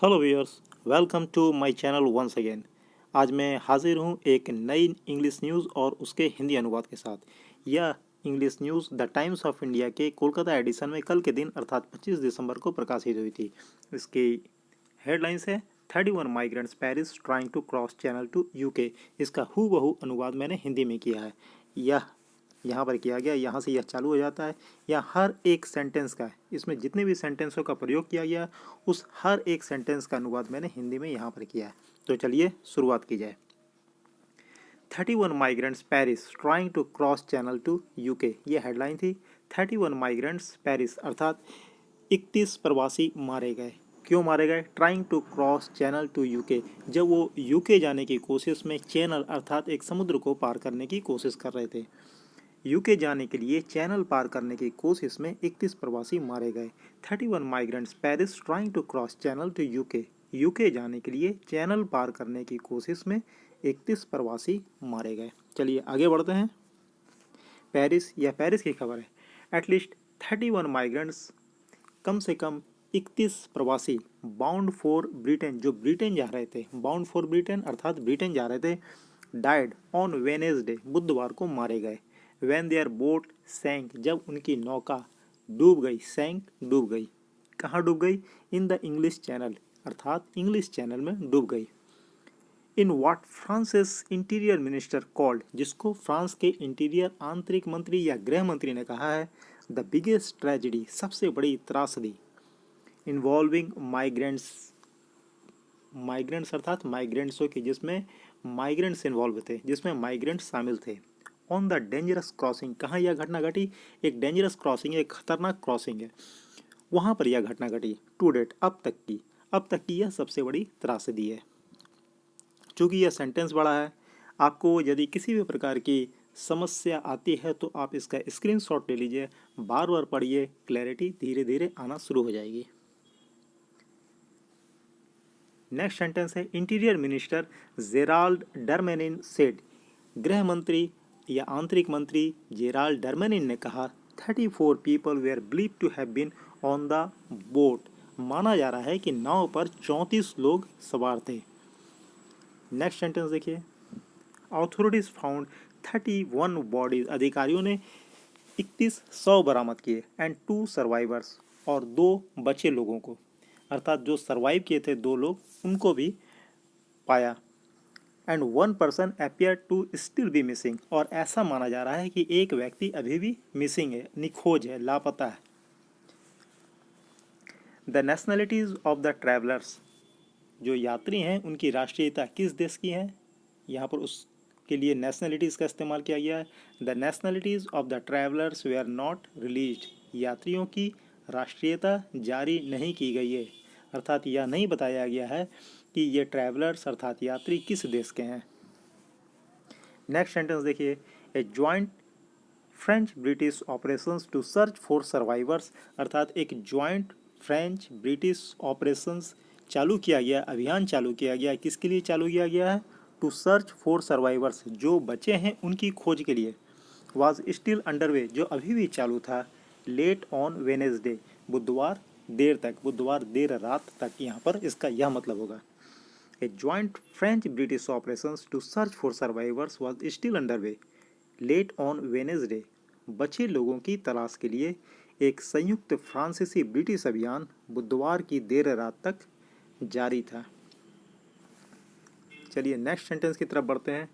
Hello viewers, welcome to my channel once again. आज मैं हाजिर हूँ एक नई इंग्लिश न्यूज़ और उसके हिंदी अनुवाद के साथ। यह English news the times of India के कोलकाता एडिशन में कल के दिन अर्थात 25 दिसंबर को प्रकाशित हुई थी। इसकी हेडलाइंस है 31 migrants Paris trying to cross Channel to UK. इसका हूबहू अनुवाद मैंने हिंदी में किया है। यह यहाँ पर किया गया, यहाँ से यह चालू हो जाता है। यह हर एक सेंटेंस का है, इसमें जितने भी सेंटेंसों का प्रयोग किया गया उस हर एक सेंटेंस का अनुवाद मैंने हिंदी में यहाँ पर किया है। तो चलिए शुरुआत की जाए। 31 migrants Paris trying to cross Channel to UK, ये हेडलाइन थी। 31 माइग्रेंट्स पेरिस अर्थात 31 प्रवासी मारे गए। क्यों मारे गए? Trying to cross Channel to UK, जब वो यूके जाने की कोशिश में चैनल अर्थात एक समुद्र को पार करने की कोशिश कर रहे थे। यूके जाने के लिए चैनल पार करने की कोशिश में 31 प्रवासी मारे गए। 31 migrants Paris trying to cross Channel to UK. UK जाने के लिए चैनल पार करने की कोशिश में 31 प्रवासी मारे गए। चलिए आगे बढ़ते हैं। पेरिस, यह पेरिस की खबर है। एटलीस्ट 31 माइग्रेंट्स, कम से कम 31 प्रवासी बाउंड फॉर ब्रिटेन, जो ब्रिटेन जा रहे थे, बाउंड फॉर ब्रिटेन अर्थात ब्रिटेन जा रहे थे, डाइड ऑन वेनेसडे, बुधवार को मारे गए। व्हेन देयर बोट सैंक, जब उनकी नौका डूब गई। सैंक, डूब गई। कहाँ डूब गई? इन द इंग्लिश चैनल, अर्थात इंग्लिश चैनल में डूब गई। In what Francis interior minister called, जिसको फ्रांस के इंटीरियर आंतरिक मंत्री या गृह मंत्री ने कहा है द बिगेस्ट ट्रेजिडी, सबसे बड़ी त्रासदी। इन्वॉल्विंग माइग्रेंट्स, माइग्रेंट्स अर्थात माइग्रेंट्सों की, जिसमें माइग्रेंट्स इन्वॉल्व थे, जिसमें माइग्रेंट्स शामिल थे। ऑन द डेंजरस क्रॉसिंग, कहाँ यह घटना घटी? एक डेंजरस क्रॉसिंग, एक खतरनाक क्रॉसिंग है, वहाँ पर यह घटना घटी। टू डेट, अब तक की यह सबसे बड़ी त्रासदी है। चूँकि यह सेंटेंस बड़ा है, आपको यदि किसी भी प्रकार की समस्या आती है तो आप इसका स्क्रीनशॉट ले लीजिए, बार बार पढ़िए, क्लैरिटी धीरे धीरे आना शुरू हो जाएगी। नेक्स्ट सेंटेंस है इंटीरियर मिनिस्टर जेराल्ड डरमेनिन सेड, गृह मंत्री या आंतरिक मंत्री जेराल्ड डरमेनिन ने कहा 34 people were believe to have been on the boat, माना जा रहा है कि नाव पर 34 लोग सवार थे। नेक्स्ट सेंटेंस देखिए, ऑथोरिटीज फाउंड 31 बॉडीज, अधिकारियों ने 31 शव बरामद किए, एंड 2 सर्वाइवर्स, और 2 बचे लोगों को, अर्थात जो सर्वाइव किए थे 2 लोग, उनको भी पाया। And 1 person appear to still be missing, और ऐसा माना जा रहा है कि एक व्यक्ति अभी भी मिसिंग है, निखोज है, लापता है। The nationalities of the travellers, जो यात्री हैं उनकी राष्ट्रीयता किस देश की है, यहाँ पर उसके लिए नेशनलिटीज़ का इस्तेमाल किया गया है। The nationalities of the travellers were not released, यात्रियों की राष्ट्रीयता जारी नहीं की गई है, अर्थात यह नहीं बताया गया है कि ये ट्रैवलर्स अर्थात यात्री किस देश के हैं। नेक्स्ट सेंटेंस देखिए, a joint French British operations to search for survivors, अर्थात एक जॉइंट फ्रेंच ब्रिटिश ऑपरेशंस चालू किया गया, अभियान चालू किया गया, किसके लिए चालू किया गया है? टू सर्च फॉर सर्वाइवर्स, जो बचे हैं उनकी खोज के लिए। वाज स्टिल अंडरवे, जो अभी भी चालू था। लेट ऑन वेनेसडे, बुधवार देर तक, बुधवार देर रात तक, यहाँ पर इसका यह मतलब होगा। A joint French British operations to search for survivors was still underway late on Wednesday, बचे लोगों की तलाश के लिए एक संयुक्त फ्रांसीसी ब्रिटिश अभियान बुधवार की देर रात तक जारी था। चलिए नेक्स्ट सेंटेंस की तरफ बढ़ते हैं।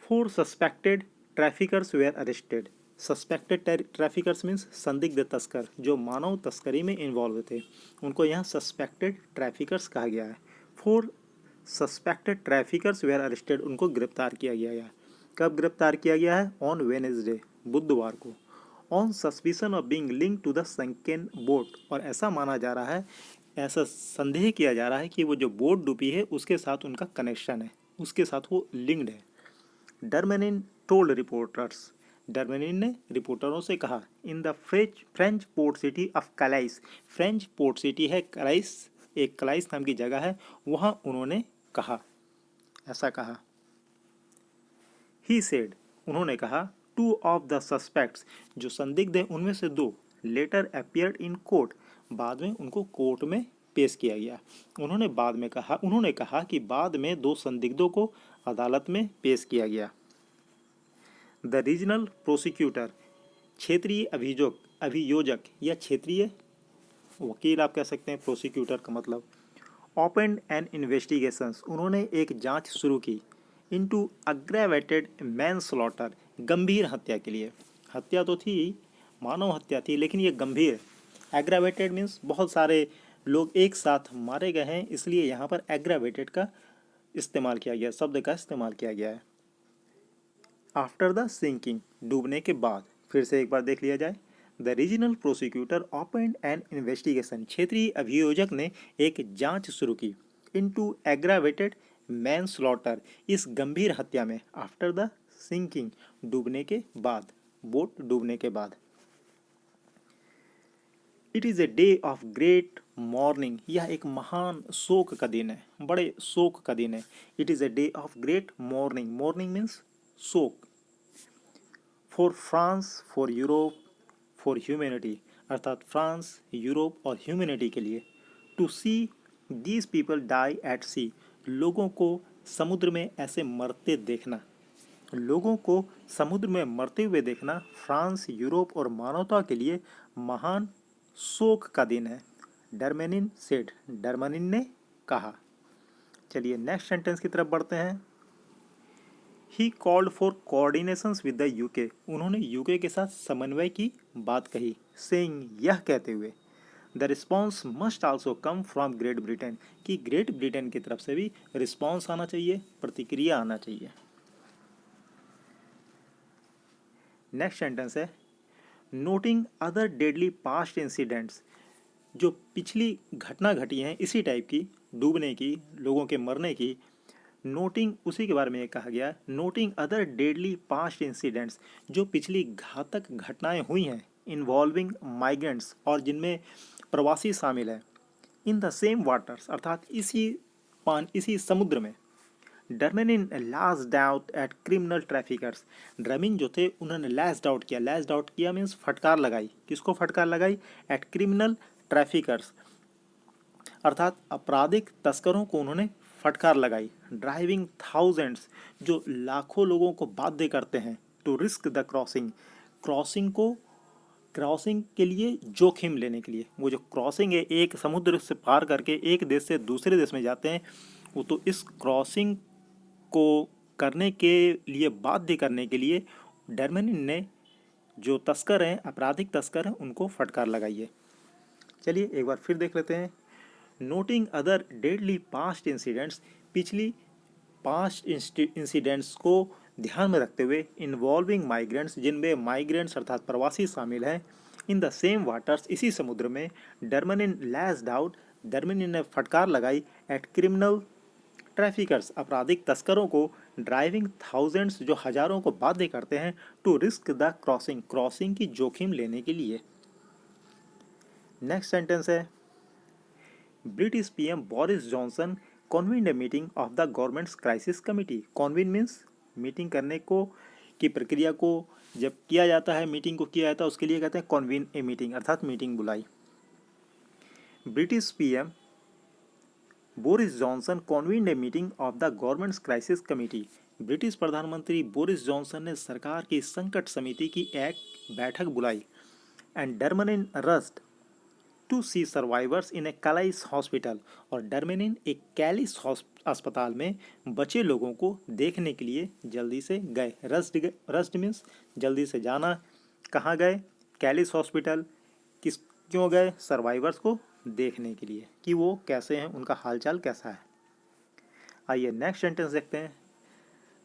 4 suspected traffickers were arrested, suspected traffickers means संदिग्ध तस्कर, जो मानव तस्करी में इन्वॉल्व थे, उनको यहाँ सस्पेक्टेड ट्रैफिकर्स कहा गया है। 4 सस्पेक्टेड ट्रैफिकर्स वेयर अरेस्टेड, उनको गिरफ्तार किया गया है। कब गिरफ्तार किया गया है? ऑन वेनेसडे, बुधवार को। On suspicion of being link to the sunken boat, और ऐसा माना जा रहा है, ऐसा संदेह किया जा रहा है कि वो जो बोट डूबी है उसके साथ उनका कनेक्शन है, उसके साथ वो लिंक्ड है। डरमेनिन टोल्ड रिपोर्टर्स, डरमेनिन ने रिपोर्टरों से कहा, in the French port city of Calais, French port city है कलाइस, एक कलाइस नाम की जगह है, वहाँ उन्होंने कहा, ऐसा कहा। ही सेड, उन्होंने कहा, 2 ऑफ द सस्पेक्ट्स, जो संदिग्ध हैं उनमें से 2, लेटर अपियर्ड इन कोर्ट, बाद में उनको कोर्ट में पेश किया गया। उन्होंने कहा कि बाद में 2 संदिग्धों को अदालत में पेश किया गया। द रीजनल प्रोसिक्यूटर, क्षेत्रीय अभियोजक या क्षेत्रीय वकील आप कह सकते हैं, प्रोसिक्यूटर का मतलब। ओपनड एन इन्वेस्टिगेशंस, उन्होंने एक जांच शुरू की। इनटू अग्रेवेटेड मैनस्लॉटर, गंभीर हत्या के लिए। हत्या तो थी, मानव हत्या थी, लेकिन ये गंभीर। एग्रावेटेड मीन्स बहुत सारे लोग एक साथ मारे गए हैं, इसलिए यहाँ पर एग्रावेटेड का इस्तेमाल किया गया, शब्द का इस्तेमाल किया गया है। आफ्टर द सिंकिंग, डूबने के बाद। फिर से एक बार देख लिया जाए। The regional prosecutor opened N investigation, क्षेत्रीय अभियोजक ने एक जांच शुरू की। इनटू एग्रावेटेड मैनस्लॉटर, इस गंभीर हत्या में। आफ्टर द सिंकिंग, डूबने के बाद, बोट डूबने के बाद। It is a day of great morning, यह एक महान शोक का दिन है, बड़े शोक का दिन है। It is a day of great mourning, mourning means शोक। For France, for Europe, for humanity, अर्थात फ्रांस, यूरोप और ह्यूमैनिटी के लिए। To see these people die at sea, लोगों को समुद्र में ऐसे मरते देखना, लोगों को समुद्र में मरते हुए देखना फ्रांस, यूरोप और मानवता के लिए महान शोक का दिन है। डरमेनिन सेड, डरमेनिन ने कहा। चलिए नेक्स्ट सेंटेंस की तरफ बढ़ते हैं। He called for coordinations with the UK, उन्होंने यूके के साथ समन्वय की बात कही। सेइंग, यह कहते हुए। The response must also come from great Britain, कि ग्रेट ब्रिटेन की तरफ से भी रिस्पॉन्स आना चाहिए, प्रतिक्रिया आना चाहिए। नेक्स्ट सेंटेंस है noting other deadly past incidents, जो पिछली घटना घटी हैं इसी टाइप की, डूबने की, लोगों के मरने की। नोटिंग, उसी के बारे में कहा गया। Noting other deadly past incidents, जो पिछली घातक घटनाएं हुई हैं इन्वॉल्विंग माइग्रेंट्स, और जिनमें प्रवासी शामिल हैं। इन द सेम वाटर्स, अर्थात इसी समुद्र में। Darmanin lashed out at criminal traffickers, Darmanin जो थे उन्होंने लैश्ड आउट किया। लैश्ड आउट किया मीन्स फटकार लगाई। किसको फटकार लगाई? एट क्रिमिनल ट्रैफिकर्स, अर्थात आपराधिक तस्करों को उन्होंने फटकार लगाई। ड्राइविंग थाउजेंड्स, जो लाखों लोगों को बाध्य करते हैं। To risk the crossing, crossing के लिए जोखिम लेने के लिए। वो जो क्रॉसिंग है, एक समुद्र से पार करके एक देश से दूसरे देश में जाते हैं, वो तो इस क्रॉसिंग को करने के लिए, बाध्य करने के लिए डरमेनिन ने जो तस्कर हैं, आपराधिक तस्कर हैं, उनको फटकार लगाई है। चलिए एक बार फिर देख लेते हैं। Noting other deadly past incidents, पिछली पास्ट इंसिडेंट्स को ध्यान में रखते हुए। इन्वॉल्विंग माइग्रेंट्स, जिनमें माइग्रेंट्स अर्थात प्रवासी शामिल हैं। इन द सेम वाटर्स, इसी समुद्र में। डरमेनिन लैश्ड आउट, डरमेनिन ने फटकार लगाई। एट क्रिमिनल ट्रैफिकर्स, आपराधिक तस्करों को। ड्राइविंग थाउजेंड्स, जो हजारों को बाध्य करते हैं। टू रिस्क द क्रॉसिंग की जोखिम लेने के लिए। नेक्स्ट सेंटेंस है British PM Boris Johnson convened a meeting of the government's crisis committee. Convene means meeting करने को, की प्रक्रिया को जब किया जाता है, मीटिंग को किया जाता है, उसके लिए कहते हैं कॉन्वीन ए मीटिंग, अर्थात मीटिंग बुलाई। British PM Boris Johnson convened a meeting of the government's crisis committee. British प्रधानमंत्री बोरिस जॉनसन ने सरकार की संकट समिति की एक बैठक बुलाई। And Darmanin rushed to see survivors in a Calais hospital, और डरमेनिन एक कैलिस अस्पताल में बचे लोगों को देखने के लिए जल्दी से गए। रस्ड मीन्स जल्दी से जाना। कहाँ गए? Kallis hospital. क्यों गए? सर्वाइवर्स को देखने के लिए कि वो कैसे हैं, उनका हालचाल कैसा है। आइए नेक्स्ट सेंटेंस देखते हैं।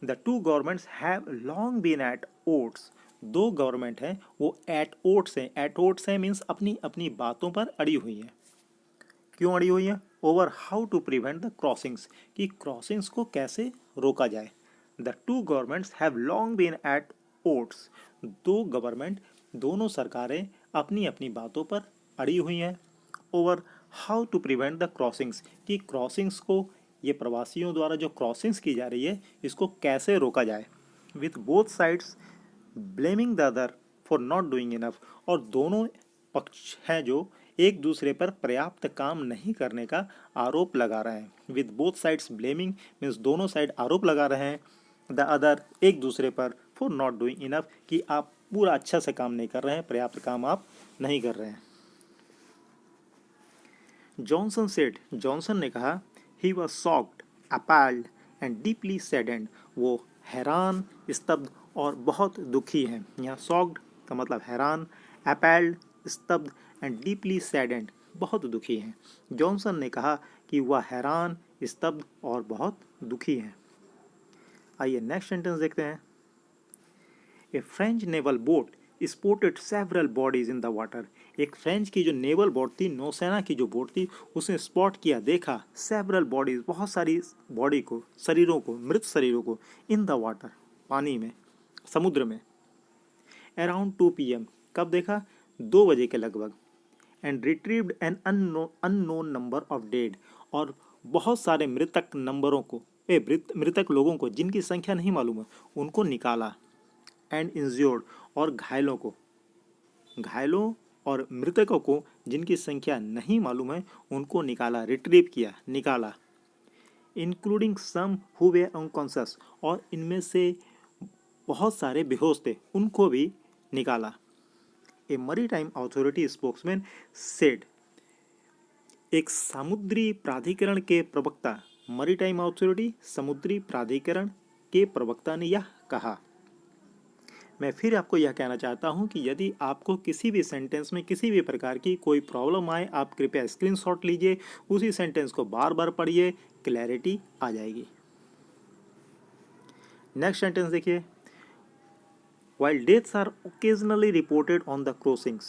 The two governments have long been at odds, दो गवर्नमेंट हैं वो एट ओट्स हैं। एट ओट्स हैं मीन्स अपनी अपनी बातों पर अड़ी हुई हैं। क्यों अड़ी हुई हैं? Over how to prevent the crossings, कि क्रॉसिंग्स को कैसे रोका जाए। The two governments have long been at odds, दो गवर्नमेंट, दोनों सरकारें अपनी अपनी बातों पर अड़ी हुई हैं। Over how to prevent the crossings, कि क्रॉसिंग्स को, ये प्रवासियों द्वारा जो क्रॉसिंग्स की जा रही है, इसको कैसे रोका जाए। With both sides blaming the other for not doing enough, और दोनों पक्ष हैं जो एक दूसरे पर पर्याप्त काम नहीं करने का आरोप लगा रहे हैं। With both sides blaming means दोनों साइड आरोप लगा रहे हैं द अदर एक दूसरे पर फॉर नॉट डूइंग इनफ कि आप पूरा अच्छा से काम नहीं कर रहे हैं, पर्याप्त काम आप नहीं कर रहे हैं। जॉनसन सेड, जॉनसन ने कहा, he was shocked, appalled and deeply saddened, वो हैरान, स्तब्ध और बहुत दुखी हैं। यहाँ शॉक्ड का मतलब हैरान, अपैल्ड स्तब्ध एंड डीपली सैडेंड बहुत दुखी हैं। जॉनसन ने कहा कि वह हैरान, स्तब्ध और बहुत दुखी हैं। आइए नेक्स्ट सेंटेंस देखते हैं। A French naval boat spotted several bodies in the water, एक फ्रेंच की जो नेवल बोट थी, नौसेना की जो बोट थी, उसने स्पॉट किया, देखा, सेवरल बॉडीज बहुत सारी बॉडी को, शरीरों को, मृत शरीरों को, इन द वाटर पानी में, समुद्र में। अराउंड 2 PM कब देखा? 2 बजे के लगभग। And retrieved an unknown number of dead, और बहुत सारे मृतक नंबरों को, मृतक लोगों को जिनकी संख्या नहीं मालूम है उनको निकाला। एंड इंज्योर्ड, और घायलों और मृतकों को जिनकी संख्या नहीं मालूम है उनको निकाला, रिट्रीव किया, निकाला। Including some who were unconscious, और इनमें से बहुत सारे बेहोश थे उनको भी निकाला। ए मरीटाइम अथॉरिटी स्पोक्समैन सेड, एक समुद्री प्राधिकरण के प्रवक्ता, मरीटाइम अथॉरिटी समुद्री प्राधिकरण के प्रवक्ता ने यह कहा। मैं फिर आपको यह कहना चाहता हूं कि यदि आपको किसी भी सेंटेंस में किसी भी प्रकार की कोई प्रॉब्लम आए, आप कृपया स्क्रीनशॉट लीजिए, उसी सेंटेंस को बार बार पढ़िए, क्लैरिटी आ जाएगी। नेक्स्ट सेंटेंस देखिए। While deaths are occasionally reported on the crossings,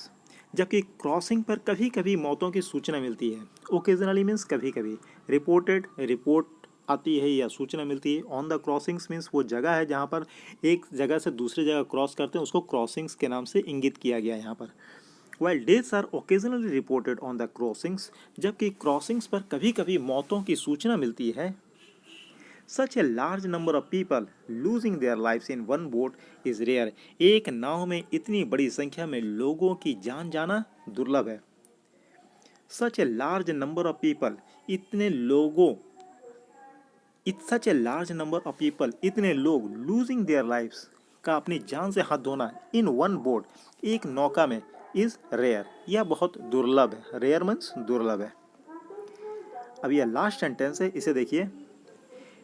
जबकि क्रॉसिंग पर कभी कभी मौतों की सूचना मिलती है। ओकेजनली मीन्स कभी कभी, रिपोर्टेड रिपोर्ट आती है या सूचना मिलती है। ऑन द क्रॉसिंग्स मीन्स वो जगह है जहाँ पर एक जगह से दूसरी जगह क्रॉस करते हैं, उसको क्रॉसिंग्स के नाम से इंगित किया गया है यहाँ पर। While deaths are occasionally reported on the crossings, जबकि क्रॉसिंग्स पर कभी कभी मौतों की सूचना मिलती है। Such a large number of people losing their lives in one boat is rare. एक नाव में इतनी बड़ी संख्या में लोगों की जान जाना दुर्लभ है। Such a large number of people, इतने लोगों, such a large number of people, इतने लोग, losing their lives का अपनी जान से हाथ धोना, in one boat, एक नौका में, is rare, यह बहुत दुर्लभ है। rare means दुर्लभ है। अब यह लास्ट सेंटेंस है, इसे देखिए।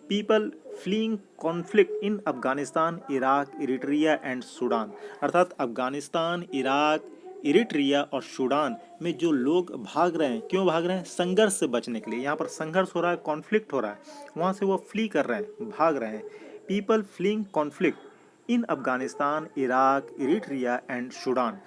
People fleeing conflict in Afghanistan, Iraq, Eritrea and Sudan, अर्थात अफगानिस्तान, इराक, इरिट्रिया और सूडान में जो लोग भाग रहे हैं, क्यों भाग रहे हैं? संघर्ष से बचने के लिए। यहाँ पर संघर्ष हो रहा है, कॉन्फ्लिक्ट हो रहा है, वहाँ से वो फ्ली कर रहे हैं, भाग रहे हैं। People fleeing conflict in Afghanistan, Iraq, Eritrea and Sudan,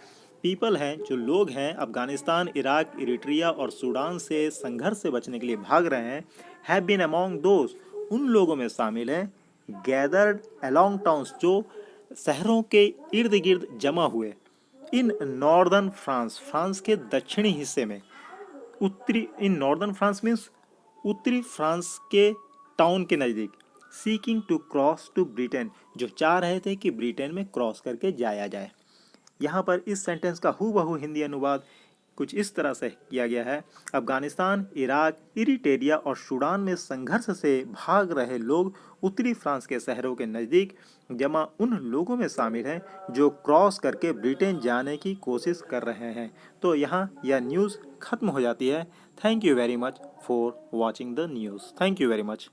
people हैं जो लोग हैं अफगानिस्तान, इराक, इरिट्रिया और सूडान से संघर्ष से बचने के लिए भाग रहे हैं। हैव बीन अमॉन्ग दोज, उन लोगों में शामिल हैं। गैदर्ड अलॉन्ग टाउन्स, जो शहरों के इर्द गिर्द जमा हुए। इन नॉर्दर्न फ्रांस, फ्रांस के दक्षिणी हिस्से में। उत्तरी, इन नॉर्दर्न फ्रांस मीन्स उत्तरी फ्रांस के टाउन के नज़दीक। Seeking to cross to Britain, जो चाह रहे थे कि ब्रिटेन में क्रॉस करके जाया जाए। यहाँ पर इस सेंटेंस का हूबहू हिंदी अनुवाद कुछ इस तरह से किया गया है। अफगानिस्तान, इराक, इरिट्रिया और सूडान में संघर्ष से भाग रहे लोग उत्तरी फ्रांस के शहरों के नज़दीक जमा उन लोगों में शामिल हैं जो क्रॉस करके ब्रिटेन जाने की कोशिश कर रहे हैं। तो यहाँ यह न्यूज़ खत्म हो जाती है। Thank you very much for watching the news. Thank you very much.